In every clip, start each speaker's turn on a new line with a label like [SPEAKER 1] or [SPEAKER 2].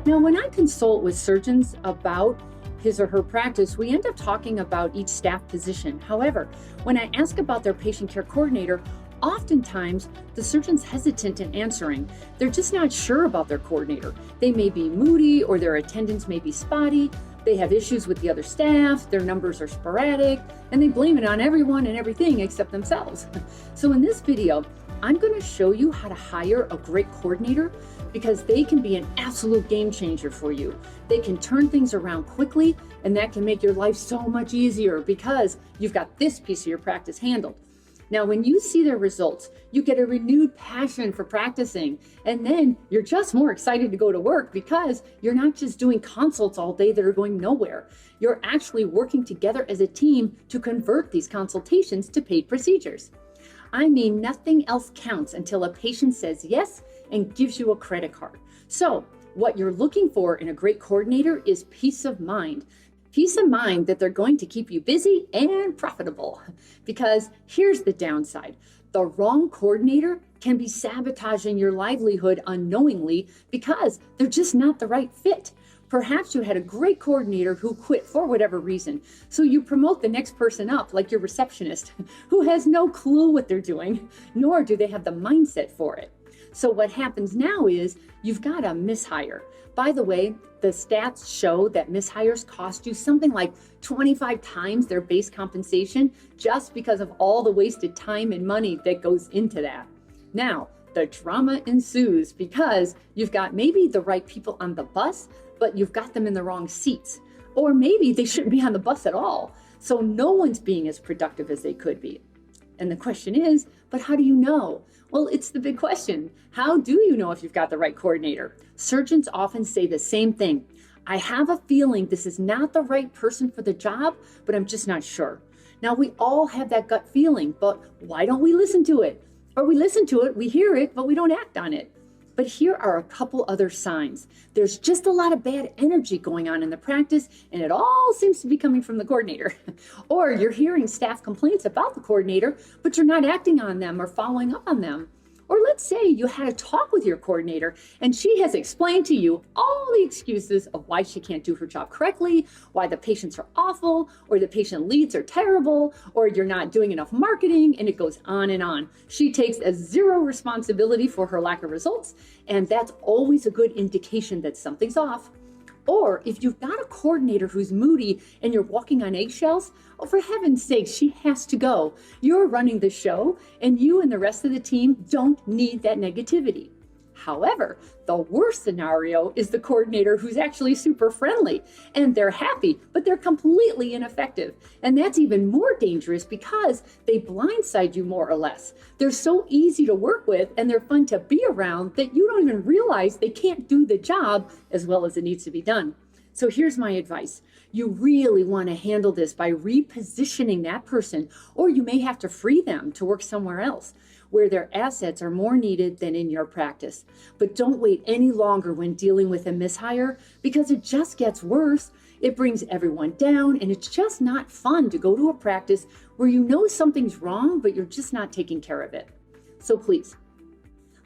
[SPEAKER 1] Now, when I consult with surgeons about his or her practice, we end up talking about each staff position. However, when I ask about their patient care coordinator, oftentimes the surgeon's hesitant in answering. They're just not sure about their coordinator. They may be moody or their attendance may be spotty. They have issues with the other staff, their numbers are sporadic, and they blame it on everyone and everything except themselves. So in this video, I'm going to show you how to hire a great coordinator because they can be an absolute game changer for you. They can turn things around quickly, and that can make your life so much easier because you've got this piece of your practice handled. Now, when you see their results, you get a renewed passion for practicing, and then you're just more excited to go to work because you're not just doing consults all day that are going nowhere. You're actually working together as a team to convert these consultations to paid procedures. I mean, nothing else counts until a patient says yes and gives you a credit card. So what you're looking for in a great coordinator is peace of mind. Peace of mind that they're going to keep you busy and profitable. Because here's the downside. The wrong coordinator can be sabotaging your livelihood unknowingly because they're just not the right fit. Perhaps you had a great coordinator who quit for whatever reason. So you promote the next person up, like your receptionist, who has no clue what they're doing, nor do they have the mindset for it. So what happens now is you've got a mishire. By the way, the stats show that mishires cost you something like 25 times their base compensation just because of all the wasted time and money that goes into that. Now, the drama ensues because you've got maybe the right people on the bus, but you've got them in the wrong seats. Or maybe they shouldn't be on the bus at all. So no one's being as productive as they could be. And the question is, but how do you know? Well, it's the big question. How do you know if you've got the right coordinator? Surgeons often say the same thing. I have a feeling this is not the right person for the job, but I'm just not sure. Now, we all have that gut feeling, but why don't we listen to it? Or we listen to it, we hear it, but we don't act on it. But here are a couple other signs. There's just a lot of bad energy going on in the practice, and it all seems to be coming from the coordinator. Or you're hearing staff complaints about the coordinator, but you're not acting on them or following up on them. Or let's say you had a talk with your coordinator and she has explained to you all the excuses of why she can't do her job correctly, why the patients are awful, or the patient leads are terrible, or you're not doing enough marketing, and it goes on and on. She takes zero responsibility for her lack of results, and that's always a good indication that something's off. Or if you've got a coordinator who's moody and you're walking on eggshells, oh, for heaven's sake, she has to go. You're running the show, and you and the rest of the team don't need that negativity. However, the worst scenario is the coordinator who's actually super friendly and they're happy, but they're completely ineffective. And that's even more dangerous because they blindside you more or less. They're so easy to work with and they're fun to be around that you don't even realize they can't do the job as well as it needs to be done. So here's my advice. You really want to handle this by repositioning that person, or you may have to free them to work somewhere else where their assets are more needed than in your practice. But don't wait any longer when dealing with a mishire because it just gets worse. It brings everyone down, and it's just not fun to go to a practice where you know something's wrong, but you're just not taking care of it. So please,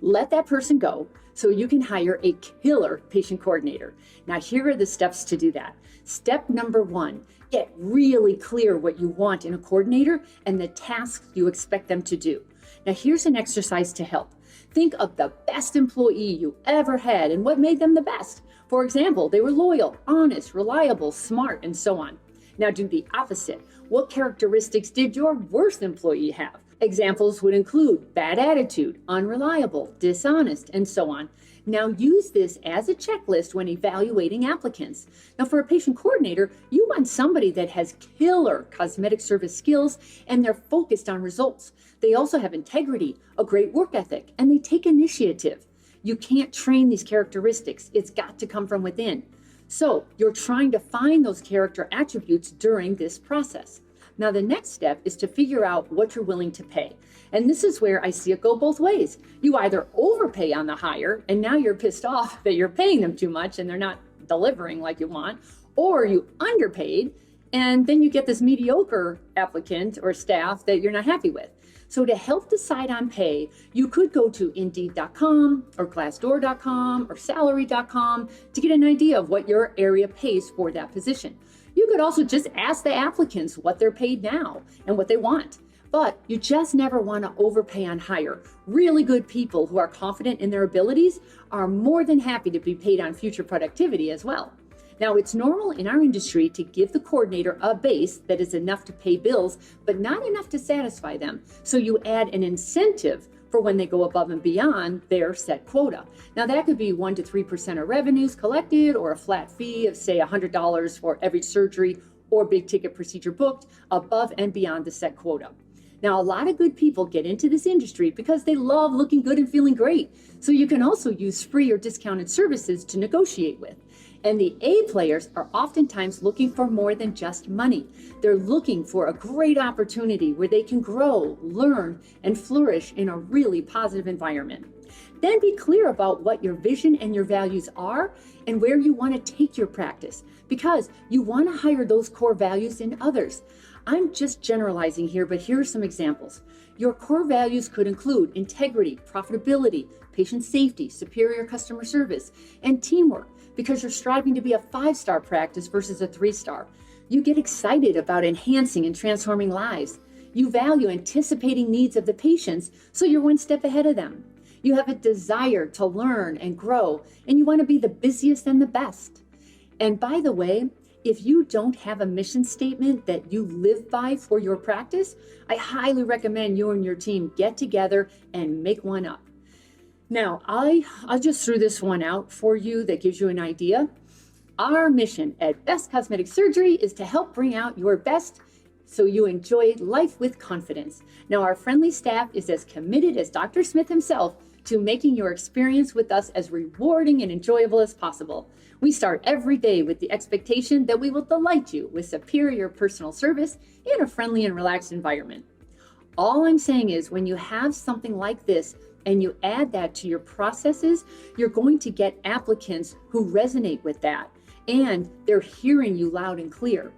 [SPEAKER 1] let that person go so you can hire a killer patient coordinator. Now, here are the steps to do that. Step number 1, get really clear what you want in a coordinator and the tasks you expect them to do. Now, here's an exercise to help. Think of the best employee you ever had and what made them the best. For example, they were loyal, honest, reliable, smart, and so on. Now do the opposite. What characteristics did your worst employee have? Examples would include bad attitude, unreliable, dishonest, and so on. Now use this as a checklist when evaluating applicants. Now for a patient coordinator, you want somebody that has killer cosmetic service skills and they're focused on results. They also have integrity, a great work ethic, and they take initiative. You can't train these characteristics. It's got to come from within. So you're trying to find those character attributes during this process. Now, the next step is to figure out what you're willing to pay. And this is where I see it go both ways. You either overpay on the hire, and now you're pissed off that you're paying them too much and they're not delivering like you want, or you underpaid, and then you get this mediocre applicant or staff that you're not happy with. So to help decide on pay, you could go to Indeed.com or Glassdoor.com or Salary.com to get an idea of what your area pays for that position. You could also just ask the applicants what they're paid now and what they want. But you just never want to overpay on hire. Really good people who are confident in their abilities are more than happy to be paid on future productivity as well. Now, it's normal in our industry to give the coordinator a base that is enough to pay bills, but not enough to satisfy them. So you add an incentive for when they go above and beyond their set quota. Now, that could be 1 to 3% of revenues collected, or a flat fee of, say, $100 for every surgery or big ticket procedure booked above and beyond the set quota. Now, a lot of good people get into this industry because they love looking good and feeling great. So you can also use free or discounted services to negotiate with. And the A players are oftentimes looking for more than just money. They're looking for a great opportunity where they can grow, learn, and flourish in a really positive environment. Then be clear about what your vision and your values are and where you want to take your practice, because you want to hire those core values in others. I'm just generalizing here, but here are some examples. Your core values could include integrity, profitability, patient safety, superior customer service, and teamwork, because you're striving to be a 5-star practice versus a 3-star. You get excited about enhancing and transforming lives. You value anticipating needs of the patients, so you're one step ahead of them. You have a desire to learn and grow, and you want to be the busiest and the best. And by the way, if you don't have a mission statement that you live by for your practice, I highly recommend you and your team get together and make one up. Now, I just threw this one out for you that gives you an idea. Our mission at Best Cosmetic Surgery is to help bring out your best so you enjoy life with confidence. Now, our friendly staff is as committed as Dr. Smith himself to making your experience with us as rewarding and enjoyable as possible. We start every day with the expectation that we will delight you with superior personal service in a friendly and relaxed environment. All I'm saying is, when you have something like this and you add that to your processes, you're going to get applicants who resonate with that, and they're hearing you loud and clear.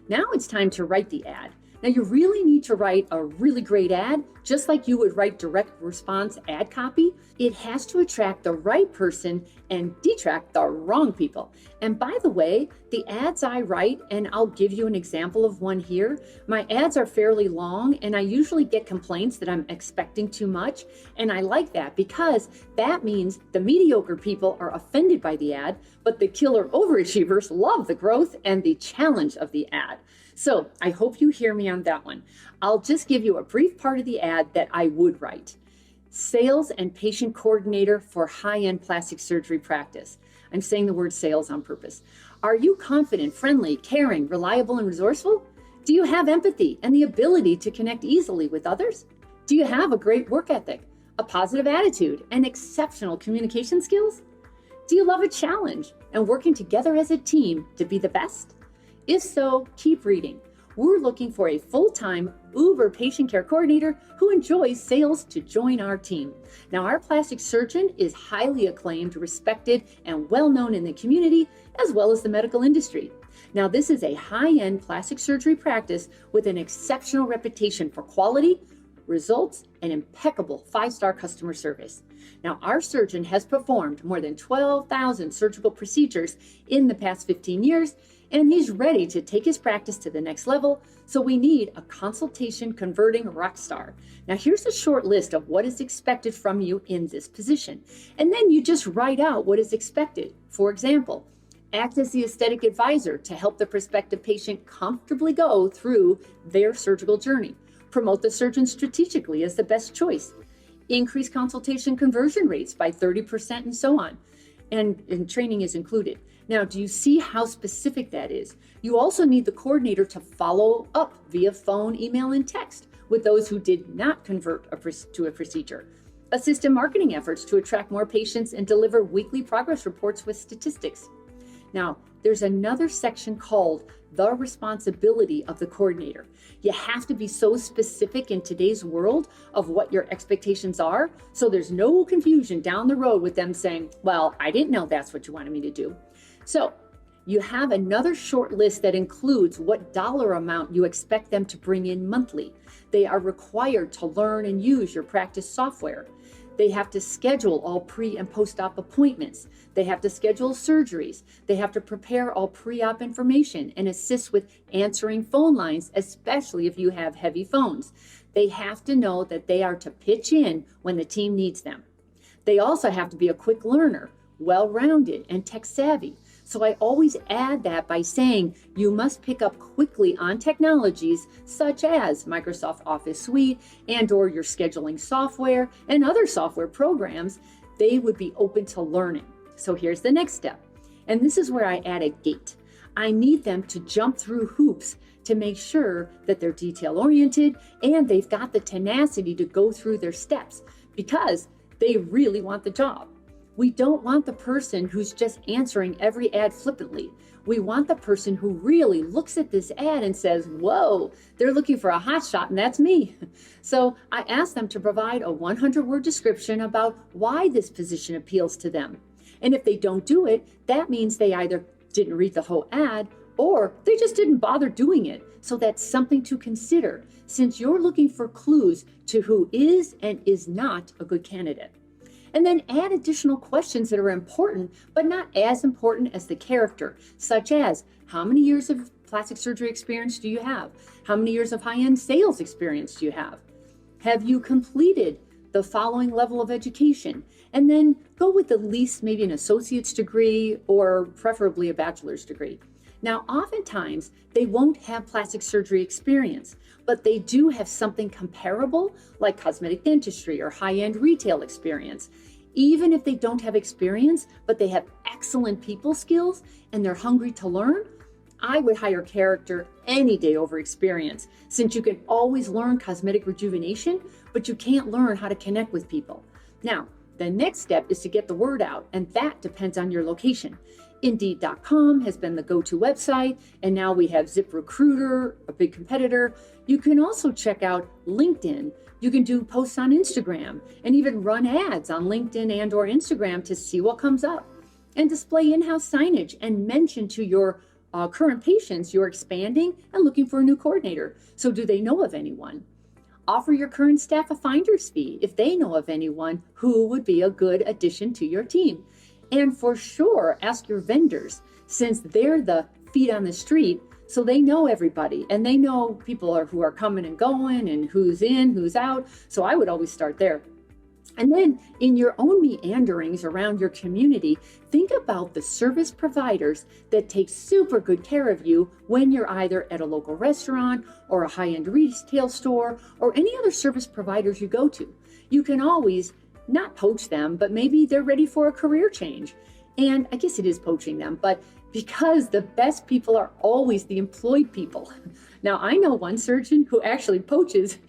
[SPEAKER 1] Now it's time to write the ad. Now, you really need to write a really great ad, just like you would write direct response ad copy. It has to attract the right person and detract the wrong people. And by the way, the ads I write, and I'll give you an example of one here, my ads are fairly long, and I usually get complaints that I'm expecting too much. And I like that, because that means the mediocre people are offended by the ad, but the killer overachievers love the growth and the challenge of the ad. So I hope you hear me on that one. I'll just give you a brief part of the ad that I would write. Sales and patient coordinator for high-end plastic surgery practice. I'm saying the word sales on purpose. Are you confident, friendly, caring, reliable, and resourceful? Do you have empathy and the ability to connect easily with others? Do you have a great work ethic, a positive attitude, and exceptional communication skills? Do you love a challenge and working together as a team to be the best? If so, keep reading. We're looking for a full-time Uber patient care coordinator who enjoys sales to join our team. Now, our plastic surgeon is highly acclaimed, respected, and well-known in the community, as well as the medical industry. Now, this is a high-end plastic surgery practice with an exceptional reputation for quality, results, and impeccable 5-star customer service. Now, our surgeon has performed more than 12,000 surgical procedures in the past 15 years, and he's ready to take his practice to the next level, so we need a consultation converting rock star. Now, here's a short list of what is expected from you in this position, and then you just write out what is expected. For example, act as the aesthetic advisor to help the prospective patient comfortably go through their surgical journey. Promote the surgeon strategically as the best choice. Increase consultation conversion rates by 30% and so on. And training is included. Now, do you see how specific that is? You also need the coordinator to follow up via phone, email, and text with those who did not convert to a procedure. Assist in marketing efforts to attract more patients and deliver weekly progress reports with statistics. Now, there's another section called the responsibility of the coordinator. You have to be so specific in today's world of what your expectations are, so there's no confusion down the road with them saying, well, I didn't know that's what you wanted me to do. So You have another short list that includes what dollar amount you expect them to bring in monthly. They are required to learn and use your practice software. They have to schedule all pre and post-op appointments. They have to schedule surgeries. They have to prepare all pre-op information and assist with answering phone lines, especially if you have heavy phones. They have to know that they are to pitch in when the team needs them. They also have to be a quick learner, well-rounded, and tech-savvy. So I always add that by saying you must pick up quickly on technologies such as Microsoft Office Suite and/or your scheduling software and other software programs. They would be open to learning. So here's the next step. And this is where I add a gate. I need them to jump through hoops to make sure that they're detail-oriented and they've got the tenacity to go through their steps because they really want the job. We don't want the person who's just answering every ad flippantly. We want the person who really looks at this ad and says, whoa, they're looking for a hotshot and that's me. So I ask them to provide a 100-word description about why this position appeals to them. And if they don't do it, that means they either didn't read the whole ad or they just didn't bother doing it. So that's something to consider since you're looking for clues to who is and is not a good candidate. And then add additional questions that are important, but not as important as the character, such as how many years of plastic surgery experience do you have? How many years of high-end sales experience do you have? Have you completed the following level of education? And then go with at least maybe an associate's degree or preferably a bachelor's degree. Now, oftentimes they won't have plastic surgery experience, but they do have something comparable like cosmetic dentistry or high-end retail experience. Even if they don't have experience, but they have excellent people skills and they're hungry to learn, I would hire character any day over experience, since you can always learn cosmetic rejuvenation, but you can't learn how to connect with people. Now, the next step is to get the word out, and that depends on your location. Indeed.com has been the go-to website, and now we have ZipRecruiter, a big competitor. You can also check out LinkedIn. You can do posts on Instagram and even run ads on LinkedIn and/or Instagram to see what comes up, and display in-house signage and mention to your current patients you're expanding and looking for a new coordinator. So do they know of anyone? Offer your current staff a finder's fee if they know of anyone who would be a good addition to your team. And for sure, ask your vendors, since they're the feet on the street, so they know everybody and they know people who are coming and going and who's in, who's out. So I would always start there. And then in your own meanderings around your community, think about the service providers that take super good care of you when you're either at a local restaurant or a high-end retail store or any other service providers you go to. You can always not poach them, but maybe they're ready for a career change. And I guess it is poaching them, but because the best people are always the employed people. Now, I know one surgeon who actually poaches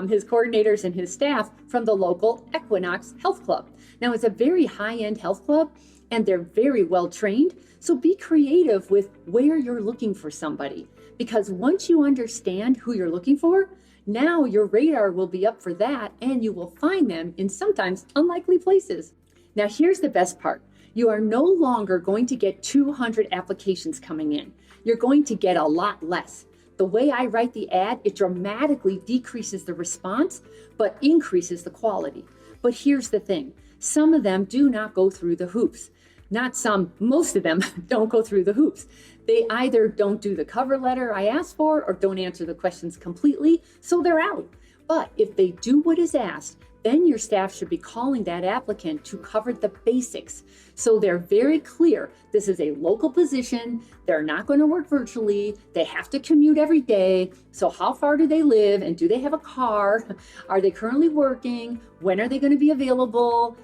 [SPEAKER 1] his coordinators and his staff from the local Equinox Health Club. Now, it's a very high-end health club, and they're very well trained. So be creative with where you're looking for somebody, because once you understand who you're looking for, now your radar will be up for that, and you will find them in sometimes unlikely places. Now, here's the best part. You are no longer going to get 200 applications coming in. You're going to get a lot less. The way I write the ad, it dramatically decreases the response, but increases the quality. But here's the thing. Some of them do not go through the hoops. Not some, most of them don't go through the hoops. They either don't do the cover letter I asked for or don't answer the questions completely, so they're out. But if they do what is asked, then your staff should be calling that applicant to cover the basics. So they're very clear. This is a local position. They're not going to work virtually. They have to commute every day. So how far do they live? And do they have a car? Are they currently working? When are they going to be available?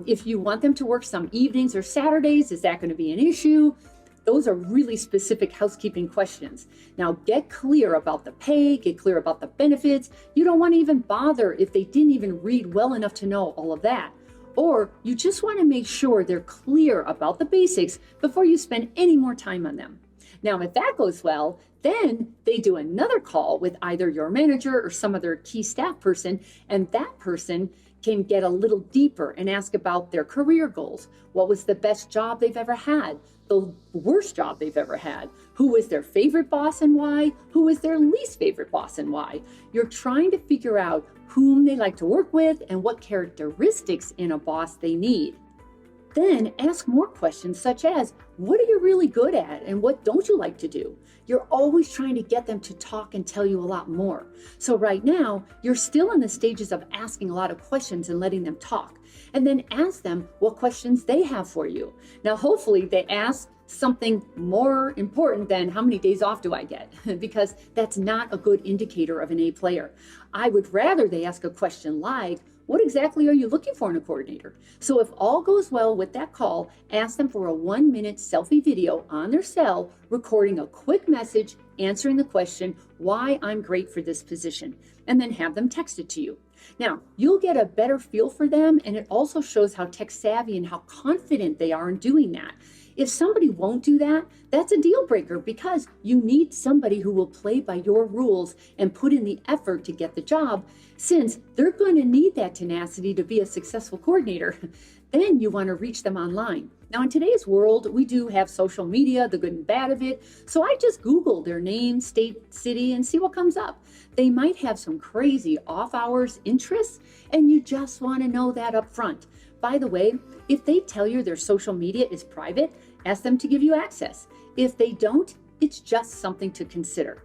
[SPEAKER 1] If you want them to work some evenings or Saturdays, is that going to be an issue? Those are really specific housekeeping questions. Now get clear about the pay, get clear about the benefits. You don't want to even bother if they didn't even read well enough to know all of that. Or you just want to make sure they're clear about the basics before you spend any more time on them. Now, if that goes well, then they do another call with either your manager or some other key staff person, and that person can get a little deeper and ask about their career goals. What was the best job they've ever had? The worst job they've ever had? Who was their favorite boss and why? Who was their least favorite boss and why? You're trying to figure out whom they like to work with and what characteristics in a boss they need. Then ask more questions such as, what are you really good at and what don't you like to do? You're always trying to get them to talk and tell you a lot more. So right now, you're still in the stages of asking a lot of questions and letting them talk. And then ask them what questions they have for you. Now, hopefully they ask something more important than how many days off do I get? Because that's not a good indicator of an A player. I would rather they ask a question like, what exactly are you looking for in a coordinator? So if all goes well with that call, ask them for a 1-minute selfie video on their cell, recording a quick message, answering the question, why I'm great for this position, and then have them text it to you. Now, you'll get a better feel for them, and it also shows how tech savvy and how confident they are in doing that. If somebody won't do that, that's a deal breaker because you need somebody who will play by your rules and put in the effort to get the job, since they're going to need that tenacity to be a successful coordinator. Then you want to reach them online. Now, in today's world, we do have social media, the good and bad of it. So I just Google their name, state, city, and see what comes up. They might have some crazy off-hours interests, and you just want to know that up front. By the way, if they tell you their social media is private, ask them to give you access. If they don't, it's just something to consider.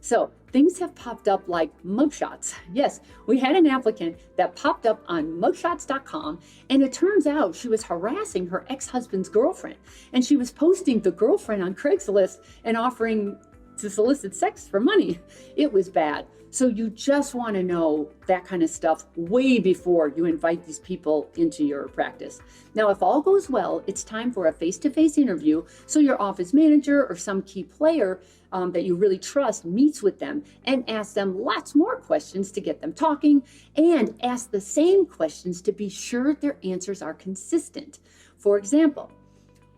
[SPEAKER 1] So things have popped up like mugshots. Yes, we had an applicant that popped up on mugshots.com, and it turns out she was harassing her ex-husband's girlfriend, and she was posting the girlfriend on Craigslist and offering to solicit sex for money. It was bad. So you just want to know that kind of stuff way before you invite these people into your practice. Now, if all goes well, it's time for a face-to-face interview. So your office manager or some key player that you really trust meets with them and asks them lots more questions to get them talking, and ask the same questions to be sure their answers are consistent. For example,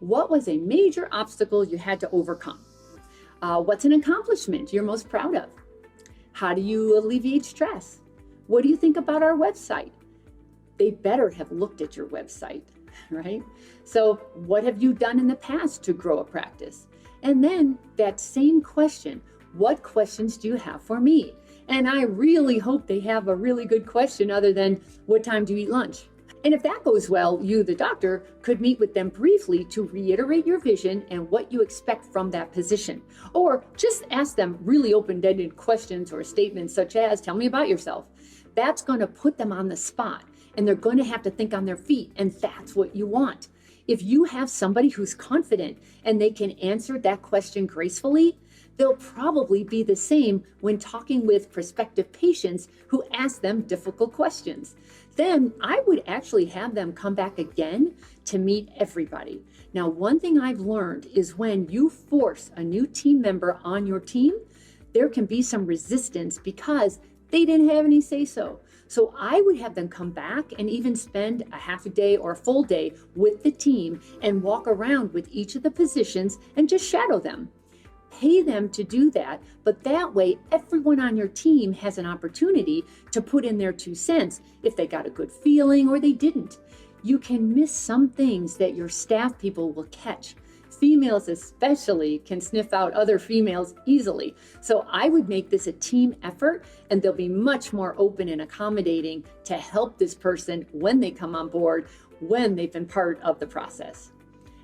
[SPEAKER 1] what was a major obstacle you had to overcome? What's an accomplishment you're most proud of? How do you alleviate stress? What do you think about our website? They better have looked at your website, right? So what have you done in the past to grow a practice? And then that same question, what questions do you have for me? And I really hope they have a really good question other than what time do you eat lunch? And if that goes well, you, the doctor, could meet with them briefly to reiterate your vision and what you expect from that position. Or just ask them really open-ended questions or statements such as, tell me about yourself. That's going to put them on the spot, and they're going to have to think on their feet, and that's what you want. If you have somebody who's confident and they can answer that question gracefully, they'll probably be the same when talking with prospective patients who ask them difficult questions. Then I would actually have them come back again to meet everybody. Now, one thing I've learned is when you force a new team member on your team, there can be some resistance because they didn't have any say-so. So I would have them come back and even spend a half a day or a full day with the team and walk around with each of the positions and just shadow them. Pay them to do that, but that way everyone on your team has an opportunity to put in their 2 cents if they got a good feeling or they didn't. You can miss some things that your staff people will catch. Females especially can sniff out other females easily. So I would make this a team effort, and they'll be much more open and accommodating to help this person when they come on board, when they've been part of the process.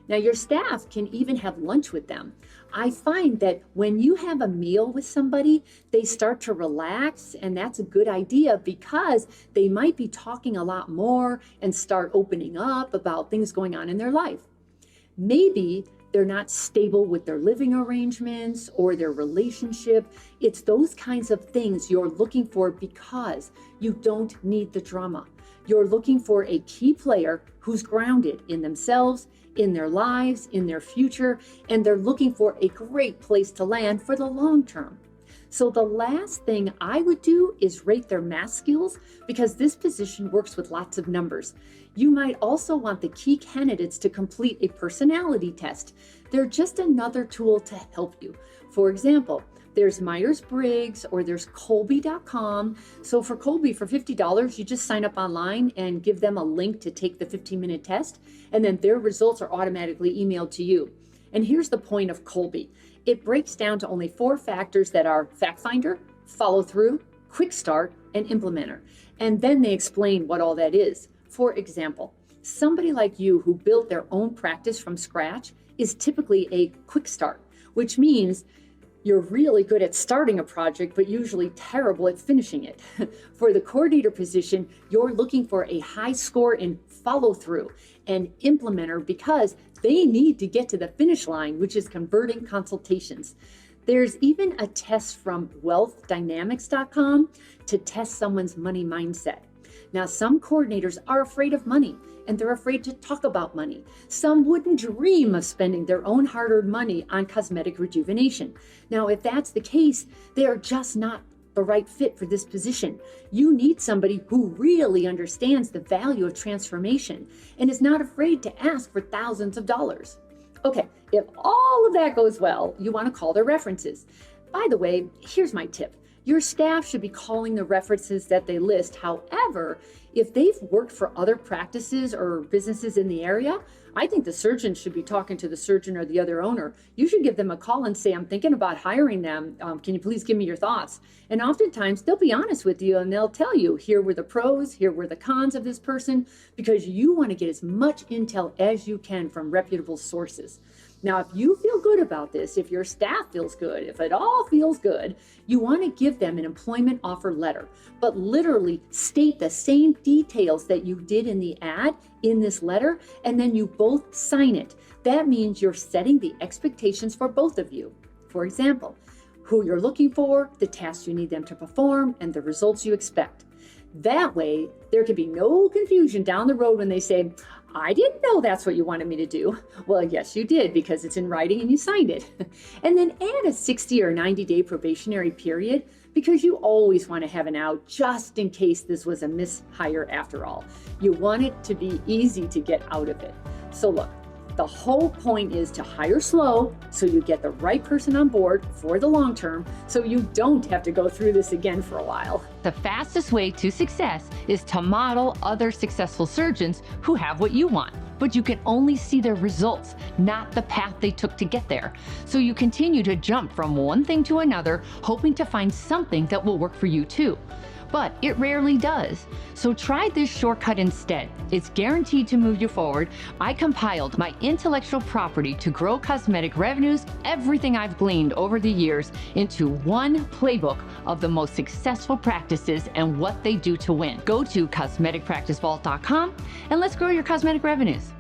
[SPEAKER 1] Now, your staff can even have lunch with them. I find that when you have a meal with somebody, they start to relax, and that's a good idea because they might be talking a lot more and start opening up about things going on in their life. Maybe they're not stable with their living arrangements or their relationship. It's those kinds of things you're looking for because you don't need the drama. You're looking for a key player who's grounded in themselves, in their lives, in their future, and they're looking for a great place to land for the long term. So the last thing I would do is rate their math skills because this position works with lots of numbers. You might also want the key candidates to complete a personality test. They're just another tool to help you. For example, There's Myers-Briggs or there's Colby.com. So for Colby, for $50, you just sign up online and give them a link to take the 15-minute test, and then their results are automatically emailed to you. And here's the point of Colby. It breaks down to only 4 factors that are fact finder, follow through, quick start, and implementer. And then they explain what all that is. For example, somebody like you who built their own practice from scratch is typically a quick start, which means you're really good at starting a project, but usually terrible at finishing it. For the coordinator position, you're looking for a high score in follow through and implementer because they need to get to the finish line, which is converting consultations. There's even a test from wealthdynamics.com to test someone's money mindset. Now, some coordinators are afraid of money and they're afraid to talk about money. Some wouldn't dream of spending their own hard-earned money on cosmetic rejuvenation. Now, if that's the case, they are just not the right fit for this position. You need somebody who really understands the value of transformation and is not afraid to ask for thousands of dollars. Okay, if all of that goes well, you want to call their references. By the way, here's my tip. Your staff should be calling the references that they list. However, if they've worked for other practices or businesses in the area, I think the surgeon should be talking to the surgeon or the other owner. You should give them a call and say, I'm thinking about hiring them. Can you please give me your thoughts? And oftentimes they'll be honest with you and they'll tell you, here were the pros, here were the cons of this person, because you want to get as much intel as you can from reputable sources. Now, if you feel good about this, if your staff feels good, if it all feels good, you want to give them an employment offer letter, but literally state the same details that you did in the ad in this letter, and then you both sign it. That means you're setting the expectations for both of you. For example, who you're looking for, the tasks you need them to perform, and the results you expect. That way, there can be no confusion down the road when they say, I didn't know that's what you wanted me to do. Well, yes, you did, because it's in writing and you signed it. And then add a 60 or 90-day probationary period, because you always want to have an out just in case this was a mishire after all. You want it to be easy to get out of it. So look, the whole point is to hire slow so you get the right person on board for the long term, so you don't have to go through this again for a while.
[SPEAKER 2] The fastest way to success is to model other successful surgeons who have what you want, but you can only see their results, not the path they took to get there. So you continue to jump from one thing to another, hoping to find something that will work for you too. But it rarely does. So try this shortcut instead. It's guaranteed to move you forward. I compiled my intellectual property to grow cosmetic revenues, everything I've gleaned over the years, into one playbook of the most successful practices and what they do to win. Go to cosmeticpracticevault.com and let's grow your cosmetic revenues.